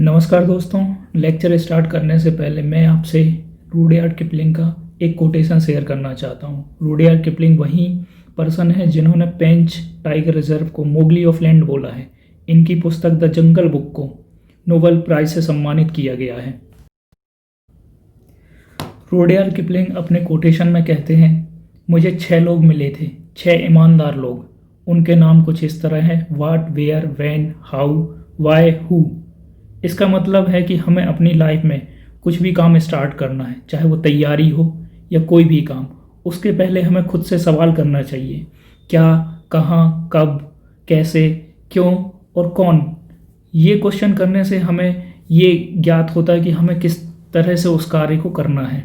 नमस्कार दोस्तों। Lecture start करने से पहले मैं आपसे रुडयार्ड किपलिंग का एक कोटेशन शेयर करना चाहता हूँ। रुडयार्ड किपलिंग वही पर्सन है जिन्होंने पेंच टाइगर रिजर्व को मोगली ऑफ लैंड बोला है। इनकी पुस्तक द जंगल बुक को नोबेल प्राइज से सम्मानित किया गया है। रुडयार्ड किपलिंग अपने कोटेशन में कहते हैं, मुझे 6 लोग मिले थे, 6 ईमानदार लोग। उनके नाम कुछ इस तरह है: what, where, when, how, why, who. इसका मतलब है कि हमें अपनी लाइफ में कुछ भी काम स्टार्ट करना है, चाहे वो तैयारी हो या कोई भी काम, उसके पहले हमें खुद से सवाल करना चाहिए: क्या, कहाँ, कब, कैसे, क्यों और कौन। ये क्वेश्चन करने से हमें ये ज्ञात होता है कि हमें किस तरह से उस कार्य को करना है।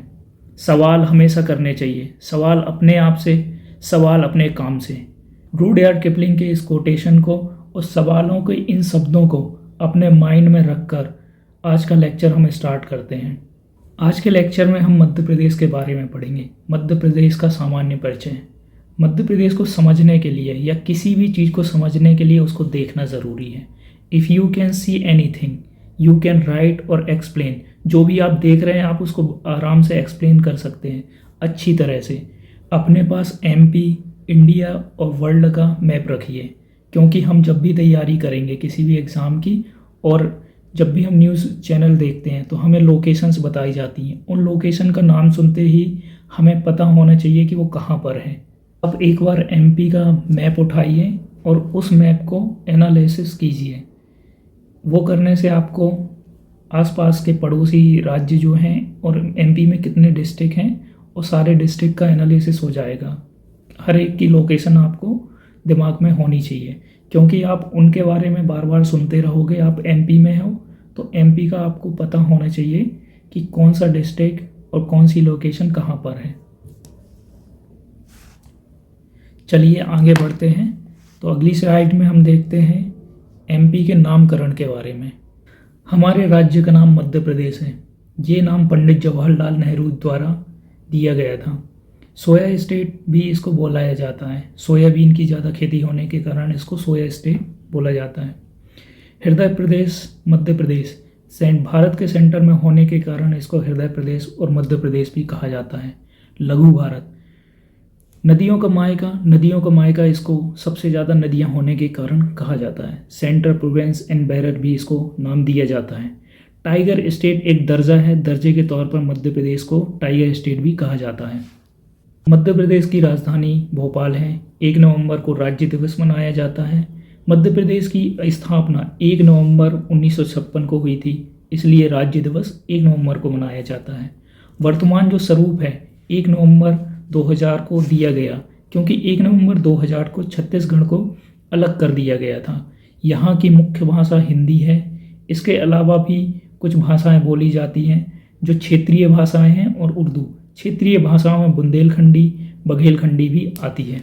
सवाल हमेशा करने चाहिए, सवाल अपने आप से, सवाल अपने काम से। रुडयार्ड किपलिंग के इस कोटेशन को और सवालों के इन शब्दों को अपने माइंड में रखकर आज का लेक्चर हम स्टार्ट करते हैं। आज के लेक्चर में हम मध्य प्रदेश के बारे में पढ़ेंगे। मध्य प्रदेश का सामान्य परिचय। मध्य प्रदेश को समझने के लिए या किसी भी चीज़ को समझने के लिए उसको देखना ज़रूरी है। If you can see anything you can write और एक्सप्लेन। जो भी आप देख रहे हैं आप उसको आराम से एक्सप्लेन कर सकते हैं अच्छी तरह से। अपने पास एमपी, इंडिया और वर्ल्ड का मैप रखिए, क्योंकि हम जब भी तैयारी करेंगे किसी भी एग्ज़ाम की और जब भी हम न्यूज़ चैनल देखते हैं तो हमें लोकेशंस बताई जाती हैं। उन लोकेशन का नाम सुनते ही हमें पता होना चाहिए कि वो कहाँ पर है। अब एक बार एमपी का मैप उठाइए और उस मैप को एनालिसिस कीजिए। वो करने से आपको आसपास के पड़ोसी राज्य जो हैं और एमपी में कितने डिस्ट्रिक्ट हैं और सारे डिस्ट्रिक्ट का एनालिसिस हो जाएगा। हर एक की लोकेशन आपको दिमाग में होनी चाहिए, क्योंकि आप उनके बारे में बार बार सुनते रहोगे। आप एमपी में हो तो एमपी का आपको पता होना चाहिए कि कौन सा डिस्ट्रिक्ट और कौन सी लोकेशन कहाँ पर है। चलिए आगे बढ़ते हैं। तो अगली स्लाइड में हम देखते हैं एमपी के नामकरण के बारे में। हमारे राज्य का नाम मध्य प्रदेश है। ये नाम पंडित जवाहरलाल नेहरू द्वारा दिया गया था। सोया स्टेट भी इसको बोलाया जाता है। सोयाबीन की ज़्यादा खेती होने के कारण इसको सोया स्टेट बोला जाता है। हृदय प्रदेश मध्य प्रदेश भारत के सेंटर में होने के कारण इसको हृदय प्रदेश और मध्य प्रदेश भी कहा जाता है। लघु भारत। नदियों का मायका इसको सबसे ज़्यादा नदियाँ होने के कारण कहा जाता है। सेंट्रल प्रोविंस एंड बैरर भी इसको नाम दिया जाता है। टाइगर स्टेट एक दर्जा है, दर्जे के तौर पर मध्य प्रदेश को टाइगर स्टेट भी कहा जाता है। मध्य प्रदेश की राजधानी भोपाल है। 1 नवंबर को राज्य दिवस मनाया जाता है। मध्य प्रदेश की स्थापना 1 नवंबर 1956 को हुई थी, इसलिए राज्य दिवस 1 नवंबर को मनाया जाता है। वर्तमान जो स्वरूप है 1 नवंबर 2000 को दिया गया, क्योंकि 1 नवंबर 2000 को छत्तीसगढ़ को अलग कर दिया गया था। यहाँ की मुख्य भाषा हिंदी है। इसके अलावा भी कुछ भाषाएं बोली जाती हैं जो क्षेत्रीय भाषाएं हैं और उर्दू। क्षेत्रीय भाषाओं में बुंदेलखंडी, बघेलखंडी भी आती है।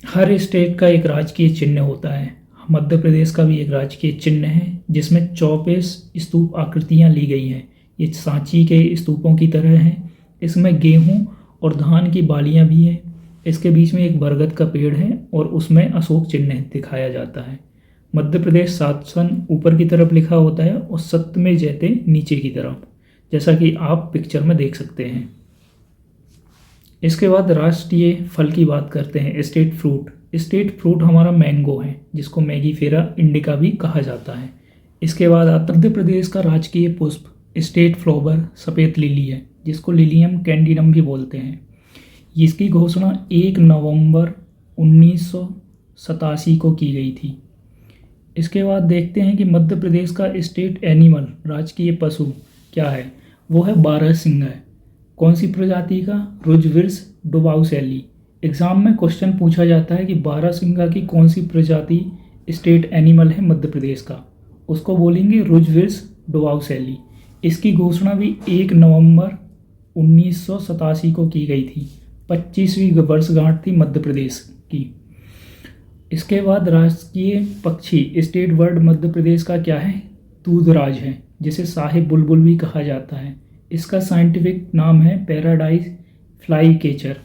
हर स्टेट का एक राजकीय चिन्ह होता है। मध्य प्रदेश का भी एक राजकीय चिन्ह है जिसमें 24 स्तूप आकृतियां ली गई हैं। ये सांची के स्तूपों की तरह हैं। इसमें गेहूं और धान की बालियां भी हैं। इसके बीच में एक बरगद का पेड़ है और उसमें अशोक चिन्ह दिखाया जाता है। मध्य प्रदेश शासन ऊपर की तरफ लिखा होता है और सत्यमेव जयते नीचे की तरफ, जैसा कि आप पिक्चर में देख सकते हैं। इसके बाद राष्ट्रीय फल की बात करते हैं। State fruit. स्टेट फ्रूट हमारा मैंगो है, जिसको मैगीफेरा इंडिका भी कहा जाता है। इसके बाद मध्य प्रदेश का राजकीय पुष्प स्टेट फ्लावर सफ़ेद लिली है, जिसको लिलियम कैंडिडम भी बोलते हैं। इसकी घोषणा 1 नवंबर 1987 को की गई थी। इसके बाद देखते हैं कि मध्य प्रदेश का स्टेट एनिमल राजकीय पशु क्या है। वो है बारहसिंगा। कौन सी प्रजाति का? रुजविर्स डुबाउसेली। एग्जाम में क्वेश्चन पूछा जाता है कि बारहसिंगा की कौन सी प्रजाति स्टेट एनिमल है मध्य प्रदेश का, उसको बोलेंगे रुजविर्स डुबाउसेली। इसकी घोषणा भी 1 नवंबर 1987 को की गई थी। 25वीं वर्षगांठ थी मध्य प्रदेश की। इसके बाद राष्ट्रीय पक्षी स्टेट बर्ड मध्य प्रदेश का क्या है? दूधराज है, जिसे साहिब बुलबुल भी कहा जाता है। इसका साइंटिफिक नाम है पैराडाइज फ्लाई कैचर।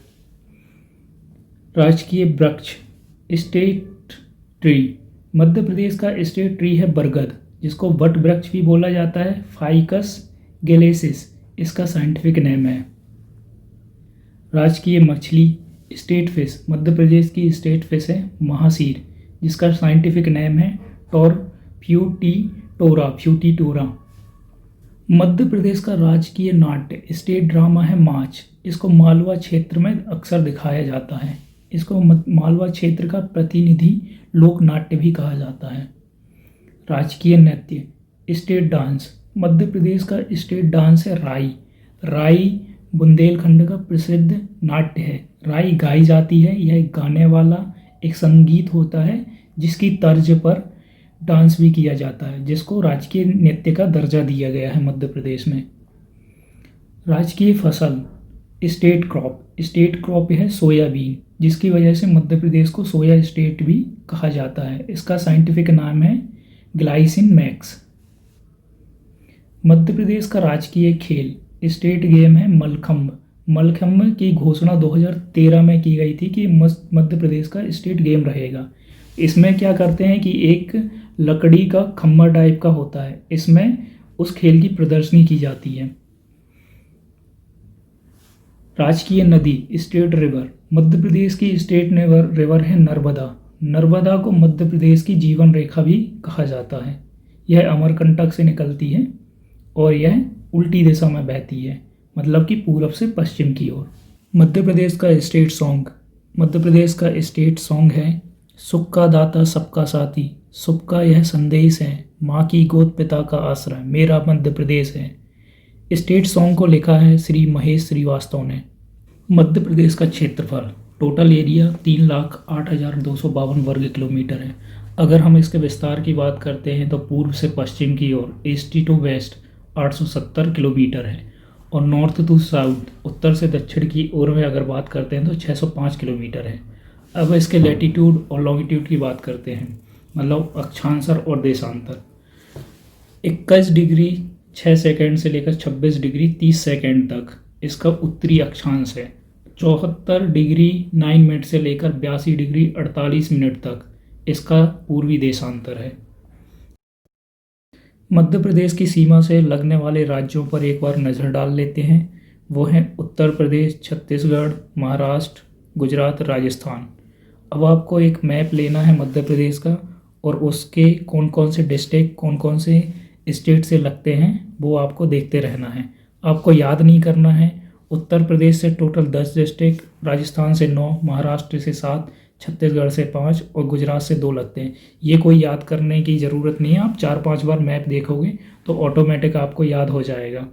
राजकीय वृक्ष स्टेट ट्री। मध्य प्रदेश का स्टेट ट्री है बरगद, जिसको वट वृक्ष भी बोला जाता है, फाइकस गैलेसिस इसका साइंटिफिक नेम है। राजकीय मछली स्टेट फिश, मध्य प्रदेश की स्टेट फिश है महासीर, जिसका साइंटिफिक नेम है फ्यूटीटोरा। मध्य प्रदेश का राजकीय नाट्य स्टेट ड्रामा है माच। इसको मालवा क्षेत्र में अक्सर दिखाया जाता है। इसको मालवा क्षेत्र का प्रतिनिधि लोक नाट्य भी कहा जाता है। राजकीय नृत्य स्टेट डांस, मध्य प्रदेश का स्टेट डांस है राई। राई बुंदेलखंड का प्रसिद्ध नाट्य है। राई गाई जाती है, यह एक गाने वाला एक संगीत होता है जिसकी तर्ज पर डांस भी किया जाता है, जिसको राजकीय नृत्य का दर्जा दिया गया है मध्य प्रदेश में। राजकीय फसल स्टेट क्रॉप है सोयाबीन, जिसकी वजह से मध्य प्रदेश को सोया स्टेट भी कहा जाता है। इसका साइंटिफिक नाम है ग्लाइसिन मैक्स। मध्य प्रदेश का राजकीय खेल स्टेट गेम है मलखम्ब। मलखम्ब की घोषणा 2013 में की गई थी कि मध्य प्रदेश का स्टेट गेम रहेगा। इसमें क्या करते हैं कि एक लकड़ी का खम्बा टाइप का होता है, इसमें उस खेल की प्रदर्शनी की जाती है। राजकीय नदी स्टेट रिवर, मध्य प्रदेश की स्टेट रिवर है नर्मदा। नर्मदा को मध्य प्रदेश की जीवन रेखा भी कहा जाता है। यह अमरकंटक से निकलती है और यह उल्टी दिशा में बहती है, मतलब कि पूरब से पश्चिम की ओर। मध्य प्रदेश का स्टेट सॉन्ग है सुख का दाता सबका साथी। सुख का यह संदेश है, माँ की गोद पिता का आश्रय, मेरा मध्य प्रदेश है। स्टेट सॉन्ग को लिखा है श्री महेश श्रीवास्तव ने। मध्य प्रदेश का क्षेत्रफल टोटल एरिया 3,08,252 वर्ग किलोमीटर है। अगर हम इसके विस्तार की बात करते हैं तो पूर्व से पश्चिम की ओर ईस्ट टू वेस्ट 870 किलोमीटर है और नॉर्थ टू साउथ उत्तर से दक्षिण की ओर में अगर बात करते हैं तो 605 किलोमीटर है। अब इसके लैटिट्यूड और लॉन्गिट्यूड की बात करते हैं, मतलब अक्षांतर और देशांतर। 21 डिग्री 6 सेकंड से लेकर 26 डिग्री 30 सेकंड तक इसका उत्तरी अक्षांश है। 74 डिग्री 9 मिनट से लेकर 82 डिग्री 48 मिनट तक इसका पूर्वी देशांतर है। मध्य प्रदेश की सीमा से लगने वाले राज्यों पर एक बार नज़र डाल लेते हैं। वो हैं उत्तर प्रदेश, छत्तीसगढ़, महाराष्ट्र, गुजरात, राजस्थान। अब आपको एक मैप लेना है मध्य प्रदेश का और उसके कौन कौन से डिस्ट्रिक्ट कौन कौन से स्टेट से लगते हैं वो आपको देखते रहना है। आपको याद नहीं करना है। उत्तर प्रदेश से टोटल 10 डिस्ट्रिक्ट, राजस्थान से 9, महाराष्ट्र से 7, छत्तीसगढ़ से 5 और गुजरात से 2 लगते हैं। ये कोई याद करने की ज़रूरत नहीं है, आप 4-5 बार मैप देखोगे तो ऑटोमेटिक आपको याद हो जाएगा।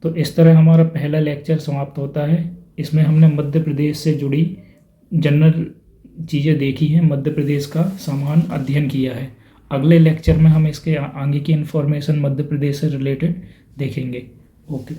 तो इस तरह हमारा पहला लेक्चर समाप्त होता है। इसमें हमने मध्य प्रदेश से जुड़ी जनरल चीज़ें देखी हैं, मध्य प्रदेश का सामान्य अध्ययन किया है। अगले लेक्चर में हम इसके आगे की इन्फॉर्मेशन मध्य प्रदेश से रिलेटेड देखेंगे। ओके।